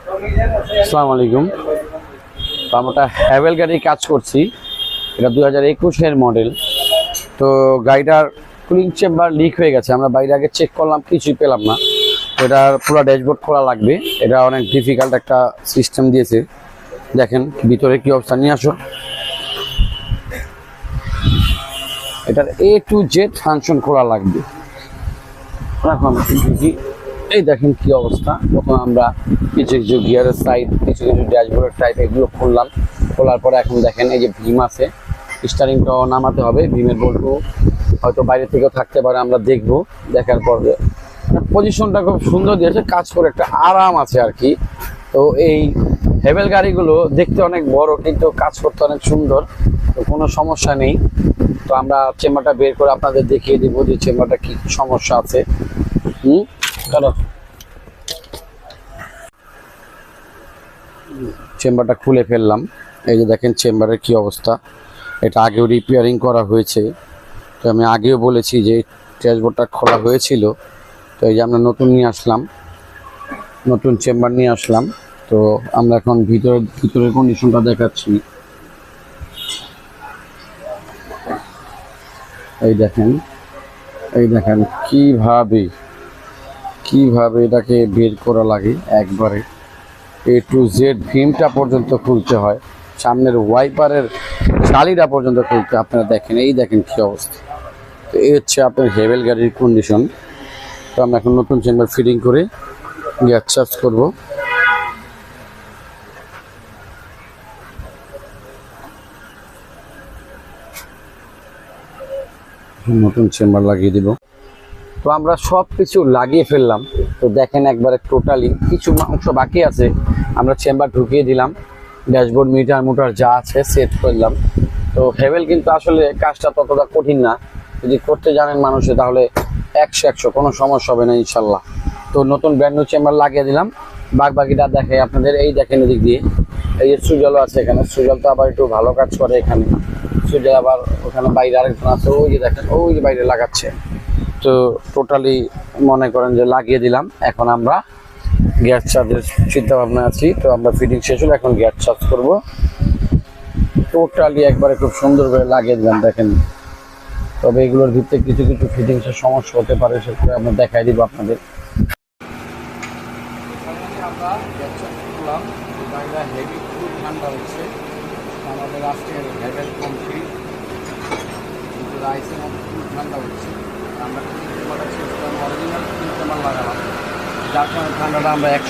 আসসালামু আলাইকুম। তো আমরা হ্যাভেল গাড়ির কাজ করছি। এটা 2021-এর মডেল। তো গাড়িটার কুলিং চেম্বার লিক হয়ে গেছে। আমরা বাইরে আগে চেক করলাম, কিছুই পেলাম না। এটার পুরো ড্যাশবোর্ড খোলা লাগবে। এটা অনেক ডিফিকাল্ট একটা সিস্টেম দিয়েছে। দেখেন ভিতরে কি অবস্থা, নিয়ে আসো। এটার A to Z ফাংশন খোলা লাগবে। এই দেখেন কি অবস্থা। প্রথমে আমরা কিছু কিছু গিয়ারের সাইড, কিছু কিছু ড্যাশবোর্ডের টাইপ এগুলো খুললাম। খোলার পরে এখন দেখেন এই যে ভীম আছে, স্টারিংটাও নামাতে হবে। ভীমের বল্টু হয়তো বাইরে থেকেও থাকতে পারে, আমরা দেখবো। দেখার পর পজিশনটা খুব সুন্দর দিয়েছে, কাজ করে একটা আরাম আছে আর কি। তো এই হেভেল গাড়িগুলো দেখতে অনেক বড়, কিন্তু কাজ করতে অনেক সুন্দর। তো কোনো সমস্যা নেই। তো আমরা চেম্বারটা বের করে আপনাদের দেখিয়ে দেবো যে চেম্বারটা কি সমস্যা আছে। চলো চেম্বারটা খুলে ফেললাম। এই যে দেখেন চেম্বারের কি অবস্থা। এটা আগেও রিপেয়ারিং করা হয়েছে। তো আমি আগেও বলেছি যে ড্যাশবোর্ডটা খোলা হয়েছিল। তো এই যে আমরা নতুন নিয়ে আসলাম, নতুন চেম্বার নিয়ে আসলাম। তো আমরা এখন ভিতরের কন্ডিশনটা দেখাচ্ছি। এই দেখেন কিভাবে এটাকে বের করা লাগে। একবারে A to Z ভীমটা পর্যন্ত খুলতে হয়, সামনের ওয়াইপারের শালিটা পর্যন্ত খুলতে। আপনারা দেখেন, এই দেখেন কি অবস্থা। তো এই হচ্ছে আপনার হেভেল গাড়ির কন্ডিশন। তো আমরা এখন নতুন চেম্বার ফিটিং করে গিয়ার চার্জ করবো। নতুন চেম্বার লাগিয়ে দিব। তো আমরা সব কিছু লাগিয়ে ফেললাম। তো দেখেন একবারে টোটালি কিছু অংশ বাকি আছে, আমরা চেম্বার ঢুকিয়ে দিলাম। ড্যাশবোর্ড মোটর যা আছে সেট করলাম। তো হেভেল কিন্তু আসলে কাজটা ততটা কঠিন না, যদি করতে জানেন মানুষে তাহলে 100 কোনো সমস্যা হবে না ইনশাল্লাহ। তো নতুন ব্র্যান্ড নিউ চেম্বার লাগিয়ে দিলাম। বাকিটা দেখে আপনাদের। এই দেখেন এদিক দিয়ে এই যে সুজলও আছে এখানে। সুজল তো আবার একটু ভালো কাজ করে এখানে। সুজল আবার ওখানে বাইরে আরেকজন আছে, ওই যে দেখেন ওই যে বাইরে লাগাচ্ছে। তো টোটালি মনে করেন যে লাগিয়ে দিলাম। এখন আমরা গ্যাস চার্জের চিন্তা ভাবনা আছি। তো আমরা ফিটিং শেষ হলে এখন গ্যাস চার্জ করবো। টোটালি একবারে খুব সুন্দর করে লাগিয়ে দিলাম দেখেন। তবে এগুলোর ভিতরে কিছু কিছু ফিটিংসের সমস্যা হতে পারে, সেগুলো আমরা দেখাই দিব আপনাদের। আমরা গ্যাস চার্জ করলাম। গাড়িটা হেভি খুব ঠান্ডা হচ্ছে। আমাদের আজকের হেভেল কমপ্লিট, কিন্তু রাইসের মধ্যে খুব ঠান্ডা হচ্ছে। আমরা অরিজিনাল লাগালাম, যার কারণে ঠান্ডাটা আমরা 100